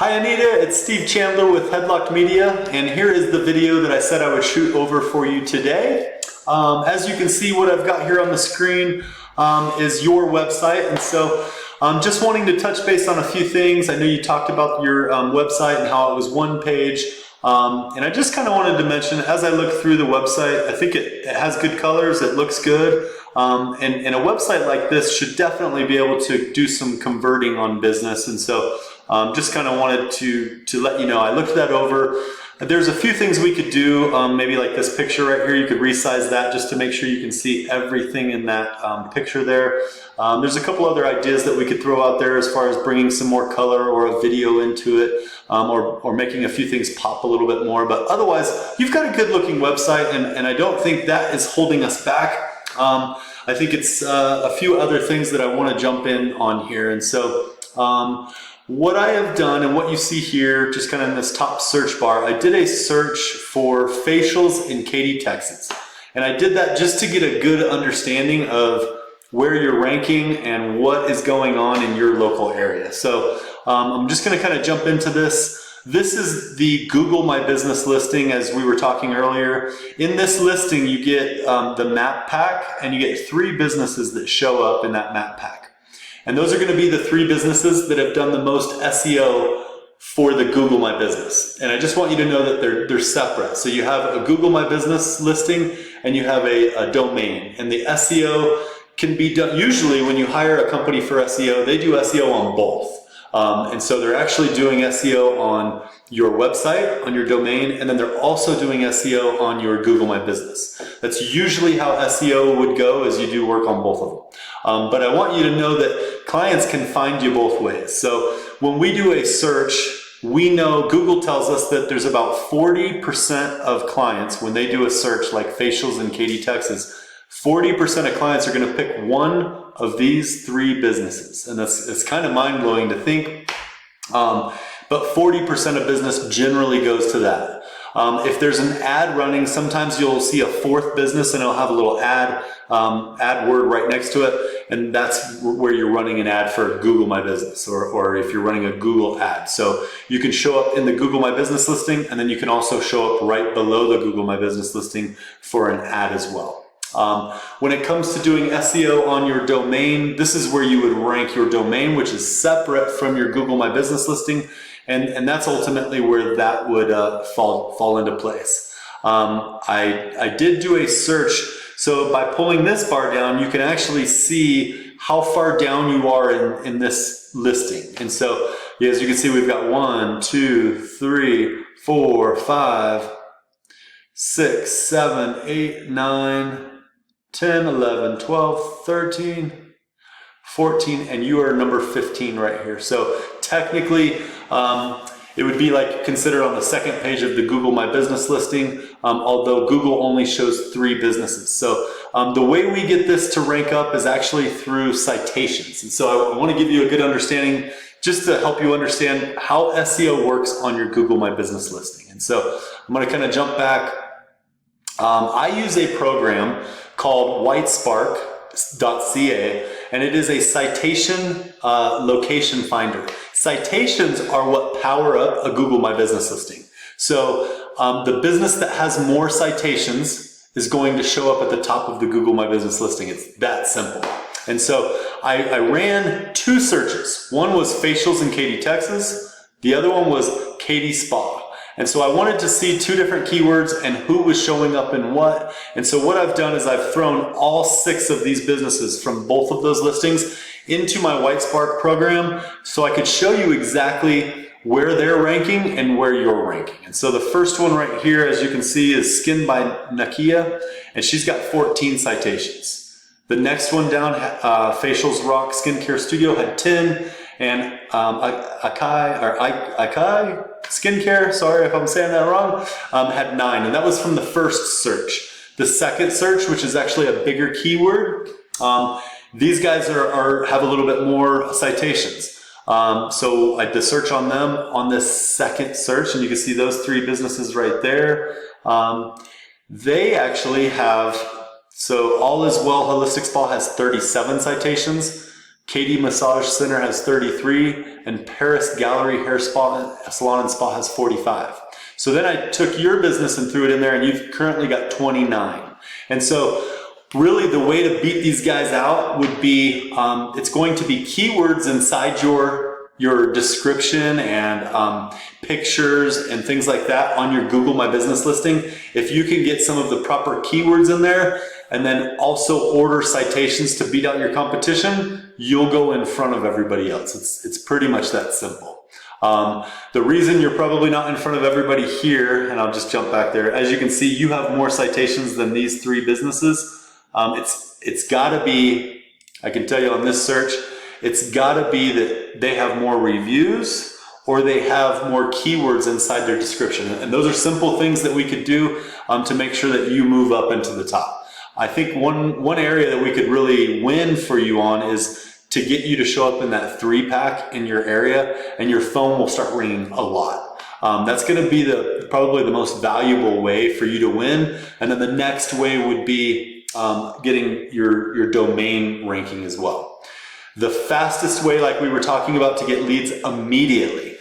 Hi Anita, it's Steve Chandler with Headlocked Media, and here is the video that I said I would shoot over for you today. As you can see, what I've got here on the screen is your website, and so I'm just wanting to touch base on a few things. I know you talked about your website and how it was one page, and I just kind of wanted to mention, as I look through the website, I think it has good colors, it looks good, and a website like this should definitely be able to do some converting on business, and so just kind of wanted to let you know, I looked that over. There's a few things we could do, maybe like this picture right here, you could resize that just to make sure you can see everything in that picture there. There's a couple other ideas that we could throw out there as far as bringing some more color or a video into it, or making a few things pop a little bit more. But otherwise, you've got a good looking website, and I don't think that is holding us back. I think it's a few other things that I want to jump in on here. And so what I have done, and what you see here, just kind of in this top search bar, I did a search for facials in Katy, Texas. And I did that just to get a good understanding of where you're ranking and what is going on in your local area. So I'm just going to kind of jump into this. This is the Google My Business listing, as we were talking earlier. In this listing, you get the map pack, and you get 3 businesses that show up in that map pack. And those are going to be the 3 businesses that have done the most SEO for the Google My Business. And I just want you to know that they're separate. So you have a Google My Business listing and you have a domain. And the SEO can be done, usually when you hire a company for SEO, they do SEO on both. And so they're actually doing SEO on your website, on your domain, and then they're also doing SEO on your Google My Business. That's usually how SEO would go, is you do work on both of them. But I want you to know that clients can find you both ways. So when we do a search, we know Google tells us that there's about 40% of clients, when they do a search like facials in Katy, Texas, 40% of clients are going to pick one of these 3 businesses. And it's kind of mind-blowing to think, but 40% of business generally goes to that. If there's an ad running, sometimes you'll see a 4th business and it'll have a little ad word right next to it, and that's where you're running an ad for Google My Business, or if you're running a Google ad. So you can show up in the Google My Business listing, and then you can also show up right below the Google My Business listing for an ad as well. When it comes to doing SEO on your domain, this is where you would rank your domain, which is separate from your Google My Business listing, and that's ultimately where that would fall into place. I did do a search, so by pulling this bar down, you can actually see how far down you are in this listing. And so, as you can see, we've got 1, 2, 3, 4, 5, 6, 7, 8, 9, 10, 11, 12, 13, 14, and you are number 15 right here. So technically, it would be like considered on the 2nd page of the Google My Business listing, although Google only shows 3 businesses. So the way we get this to rank up is actually through citations. And so I want to give you a good understanding, just to help you understand how SEO works on your Google My Business listing. And so I'm going to kind of jump back. I use a program called whitespark.ca, and it is a citation location finder. Citations are what power up a Google My Business listing. So the business that has more citations is going to show up at the top of the Google My Business listing. It's that simple. And so I ran 2 searches. One was facials in Katy, Texas. The other one was Katy Spa. And so I wanted to see 2 different keywords and who was showing up in what. And so what I've done is I've thrown all 6 of these businesses from both of those listings into my WhiteSpark program, so I could show you exactly where they're ranking and where you're ranking. And so the first one right here, as you can see, is Skin by Nakia, and she's got 14 citations. The next one down, Facials Rock Skincare Studio, had 10, and Akai Skincare, sorry if I'm saying that wrong, had 9, and that was from the first search. The second search, which is actually a bigger keyword, these guys have a little bit more citations. So I did a search on them on this second search, and you can see those 3 businesses right there. They actually have, so All Is Well Holistic Spa has 37 citations. Katy Massage Center has 33, and Paris Gallery Hair Salon and Spa has 45. So then I took your business and threw it in there, and you've currently got 29. And so really the way to beat these guys out would be, it's going to be keywords inside your description and pictures and things like that on your Google My Business listing. If you can get some of the proper keywords in there and then also order citations to beat out your competition, you'll go in front of everybody else. It's pretty much that simple. The reason you're probably not in front of everybody here, and I'll just jump back there, as you can see, you have more citations than these 3 businesses. It's gotta be, I can tell you on this search, it's gotta be that they have more reviews or they have more keywords inside their description. And those are simple things that we could do to make sure that you move up into the top. I think one area that we could really win for you on is to get you to show up in that 3-pack in your area, and your phone will start ringing a lot. That's going to be probably the most valuable way for you to win. And then the next way would be getting your domain ranking as well. The fastest way, like we were talking about, to get leads immediately,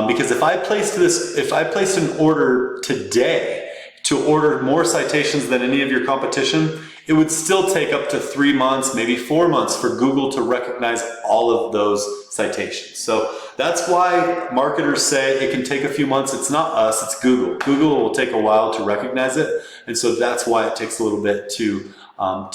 because if I placed an order today to order more citations than any of your competition, it would still take up to 3 months, maybe 4 months for Google to recognize all of those citations. So that's why marketers say it can take a few months. It's not us, it's Google. Google will take a while to recognize it. And so that's why it takes a little bit to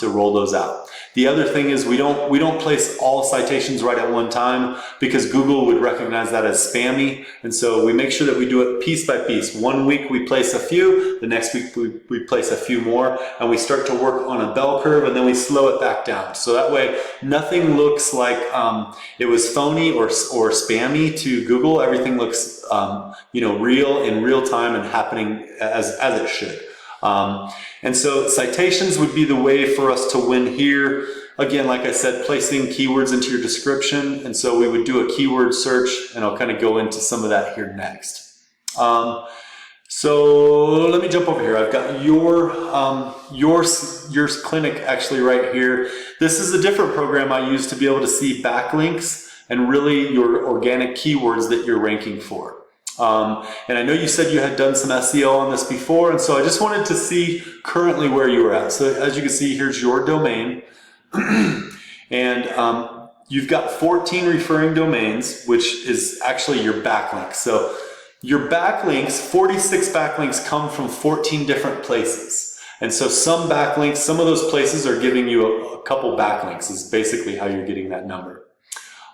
roll those out. The other thing is we don't place all citations right at one time, because Google would recognize that as spammy. And so we make sure that we do it piece by piece. 1 week we place a few, the next week we place a few more, and we start to work on a bell curve, and then we slow it back down. So that way nothing looks like it was phony or spammy to Google. Everything looks real in real time and happening as it should. And so citations would be the way for us to win here. Again, like I said, placing keywords into your description. And so we would do a keyword search, and I'll kind of go into some of that here next. So let me jump over here. I've got your clinic actually right here. This is a different program I use to be able to see backlinks and really your organic keywords that you're ranking for. And I know you said you had done some SEO on this before, and so I just wanted to see currently where you were at. So as you can see, here's your domain, and you've got 14 referring domains, which is actually your backlinks. So your backlinks, 46 backlinks come from 14 different places. And so some backlinks, some of those places are giving you a couple backlinks is basically how you're getting that number.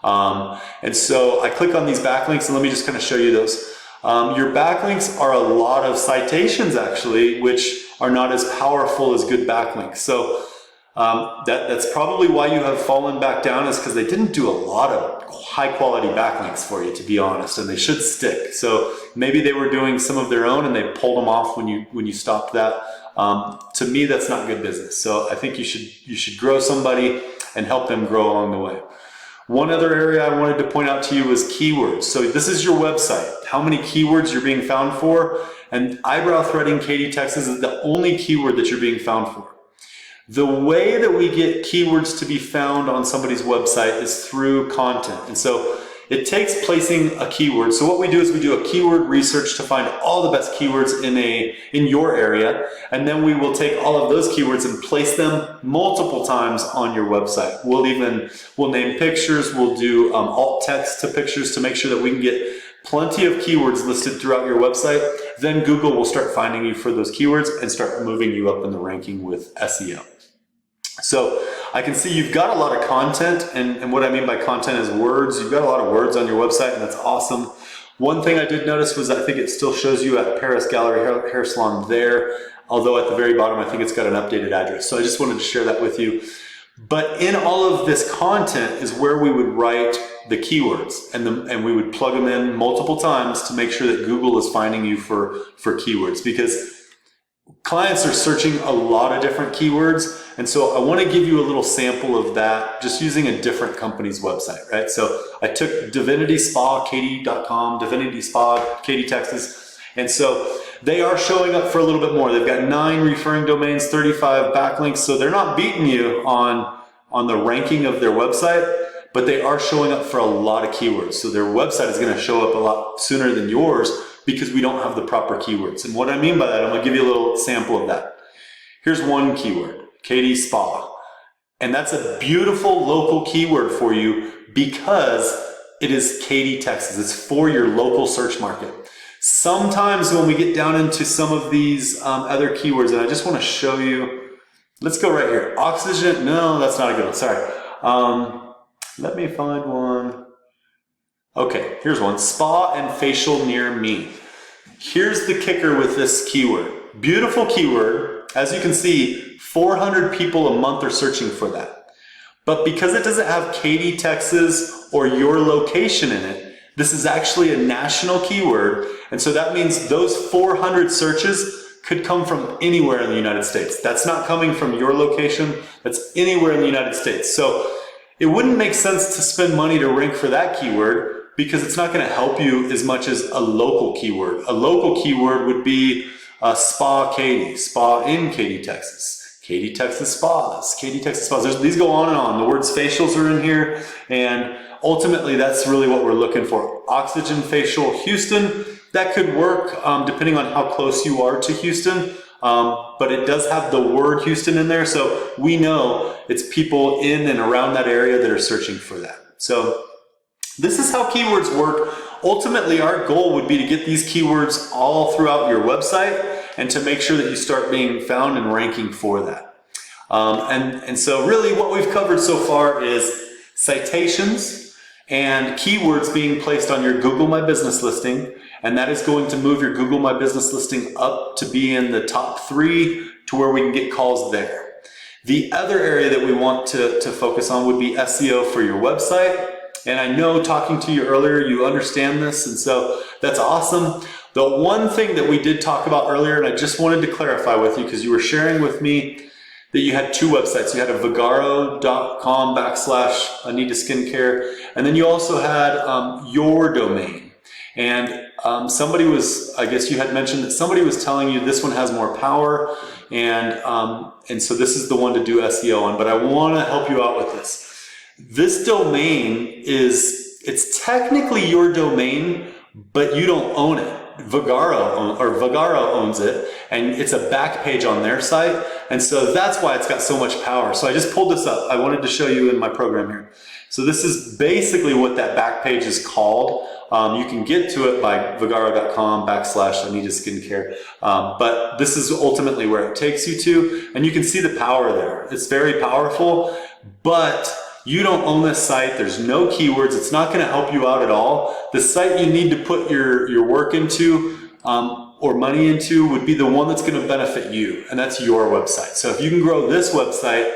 And so I click on these backlinks, and let me just kind of show you those. Your backlinks are a lot of citations actually, which are not as powerful as good backlinks. So that's probably why you have fallen back down, is because they didn't do a lot of high quality backlinks for you, to be honest, and they should stick. So maybe they were doing some of their own and they pulled them off when you stopped that. To me, that's not good business. So I think you should grow somebody and help them grow along the way. One other area I wanted to point out to you was keywords. So this is your website, how many keywords you're being found for, and eyebrow threading Katy TX is the only keyword that you're being found for. The way that we get keywords to be found on somebody's website is through content. And so it takes placing a keyword. So what we do is we do a keyword research to find all the best keywords in your area, and then we will take all of those keywords and place them multiple times on your website. We'll name pictures, we'll do alt text to pictures to make sure that we can get plenty of keywords listed throughout your website. Then Google will start finding you for those keywords and start moving you up in the ranking with SEO. So I can see you've got a lot of content, and what I mean by content is words. You've got a lot of words on your website, and that's awesome. One thing I did notice was I think it still shows you at Paris Gallery Hair Salon there, although at the very bottom I think it's got an updated address. So I just wanted to share that with you. But in all of this content is where we would write the keywords, and we would plug them in multiple times to make sure that Google is finding you for keywords, because clients are searching a lot of different keywords. And so I want to give you a little sample of that just using a different company's website, right? So I took Divinity Spa, Katy.com, Divinity Spa, Katy, Texas. And so they are showing up for a little bit more. They've got 9 referring domains, 35 backlinks. So they're not beating you on the ranking of their website, but they are showing up for a lot of keywords. So their website is going to show up a lot sooner than yours because we don't have the proper keywords. And what I mean by that, I'm going to give you a little sample of that. Here's one keyword, Katy Spa. And that's a beautiful local keyword for you because it is Katy, Texas. It's for your local search market. Sometimes when we get down into some of these other keywords, and I just want to show you, let's go right here. Oxygen, no, that's not a good one, sorry. Let me find one. Okay, here's one, spa and facial near me. Here's the kicker with this keyword. Beautiful keyword. As you can see, 400 people a month are searching for that. But because it doesn't have Katy, Texas, or your location in it, this is actually a national keyword. And so that means those 400 searches could come from anywhere in the United States. That's not coming from your location. That's anywhere in the United States. So it wouldn't make sense to spend money to rank for that keyword because it's not going to help you as much as a local keyword. A local keyword would be Spa Katy, spa in Katy, Texas. Katy, Texas spas, Katy, Texas spas. These go on and on. The words facials are in here, and ultimately that's really what we're looking for. Oxygen Facial Houston, that could work depending on how close you are to Houston, but it does have the word Houston in there, so we know it's people in and around that area that are searching for that. So this is how keywords work. Ultimately, our goal would be to get these keywords all throughout your website and to make sure that you start being found and ranking for that. And so really what we've covered so far is citations and keywords being placed on your Google My Business listing, and that is going to move your Google My Business listing up to be in the top 3 to where we can get calls there. The other area that we want to focus on would be SEO for your website. And I know talking to you earlier, you understand this, and so that's awesome. The one thing that we did talk about earlier, and I just wanted to clarify with you because you were sharing with me that you had 2 websites. You had a vagaro.com/Anita Skincare, and then you also had your domain. And somebody was, I guess you had mentioned that somebody was telling you this one has more power, and so this is the one to do SEO on, but I want to help you out with this. This domain it's technically your domain, but you don't own it. Vagaro owns it, and it's a back page on their site, and so that's why it's got so much power. So I just pulled this up. I wanted to show you in my program here. So this is basically what that back page is called. You can get to it by vagaro.com/Anita Skincare, but this is ultimately where it takes you to, and you can see the power there. It's very powerful, but you don't own this site. There's no keywords. It's not going to help you out at all. The site you need to put your work into or money into would be the one that's going to benefit you, and that's your website. So if you can grow this website,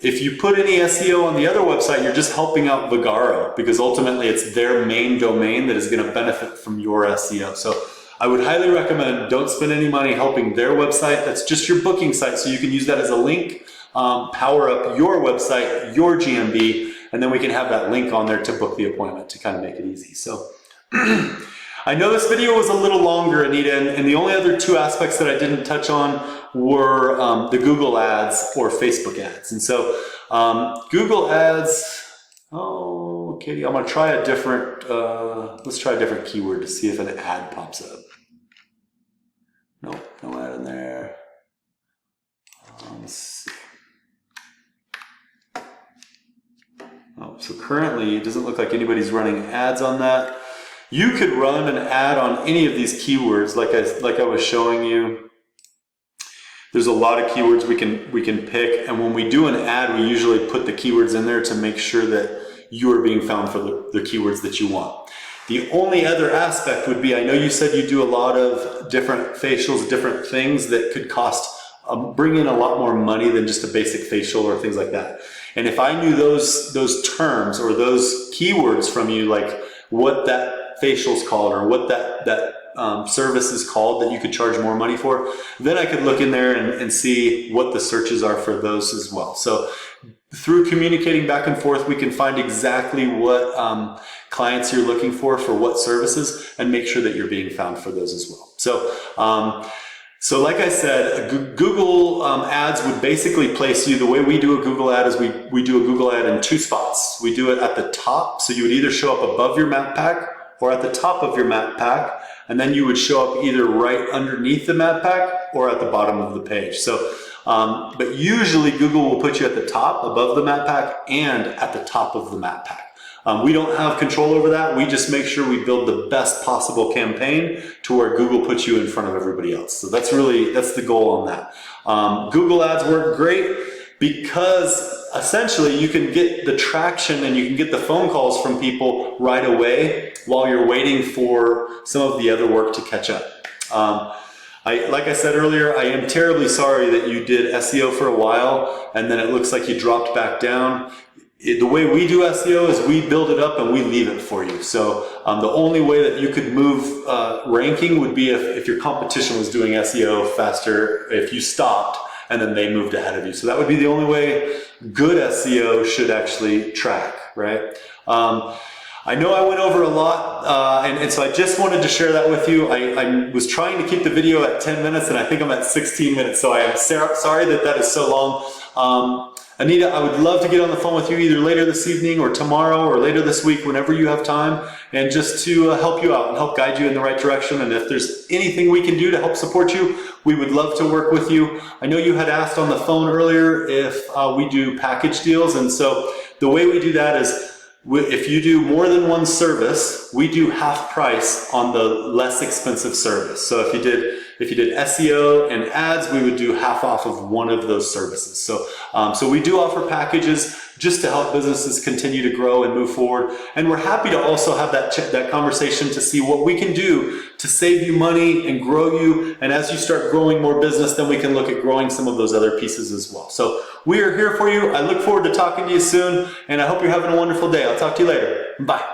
if you put any SEO on the other website, you're just helping out Vagaro because ultimately it's their main domain that is going to benefit from your SEO. So I would highly recommend don't spend any money helping their website. That's just your booking site, so you can use that as a link. Power up your website, your GMB, and then we can have that link on there to book the appointment to kind of make it easy. So I know this video was a little longer, Anita, and the only other 2 aspects that I didn't touch on were the Google ads or Facebook ads. And so Google ads, oh, Katy, I'm gonna try a different, let's try a different keyword to see if an ad pops up. Nope, no ad in there. Let's see. Oh, so currently it doesn't look like anybody's running ads on that. You could run an ad on any of these keywords like I was showing you. There's a lot of keywords we can pick, and when we do an ad, we usually put the keywords in there to make sure that you are being found for the keywords that you want. The only other aspect would be, I know you said you do a lot of different facials, different things that could cost bring in a lot more money than just a basic facial or things like that. And if I knew those terms or those keywords from you, like what that facial's called or what that service is called that you could charge more money for, then I could look in there and see what the searches are for those as well. So through communicating back and forth, we can find exactly what clients you're looking for what services, and make sure that you're being found for those as well. So So like I said, Google ads would basically place you, the way we do a Google ad is we do a Google ad in two spots. We do it at the top, so you would either show up above your map pack or at the top of your map pack, and then you would show up either right underneath the map pack or at the bottom of the page. So, but usually Google will put you at the top, above the map pack, and at the top of the map pack. We don't have control over that. We just make sure we build the best possible campaign to where Google puts you in front of everybody else. So that's the goal on that. Google ads work great because essentially you can get the traction and you can get the phone calls from people right away while you're waiting for some of the other work to catch up. Like I said earlier, I am terribly sorry that you did SEO for a while and then it looks like you dropped back down. The way we do SEO is we build it up and we leave it for you. So the only way that you could move ranking would be if your competition was doing SEO faster, if you stopped and then they moved ahead of you. So that would be the only way good SEO should actually track, right? I know I went over a lot, and so I just wanted to share that with you. I was trying to keep the video at 10 minutes and I think I'm at 16 minutes, so I am sorry that is so long. Anita, I would love to get on the phone with you either later this evening or tomorrow or later this week, whenever you have time, and just to help you out and help guide you in the right direction. And if there's anything we can do to help support you, we would love to work with you. I know you had asked on the phone earlier if we do package deals, and so the way we do that is if you do more than one service, we do half price on the less expensive service. So if you did SEO and ads, we would do half off of one of those services. So we do offer packages just to help businesses continue to grow and move forward. And we're happy to also have that conversation to see what we can do to save you money and grow you. And as you start growing more business, then we can look at growing some of those other pieces as well. So we are here for you. I look forward to talking to you soon, and I hope you're having a wonderful day. I'll talk to you later. Bye.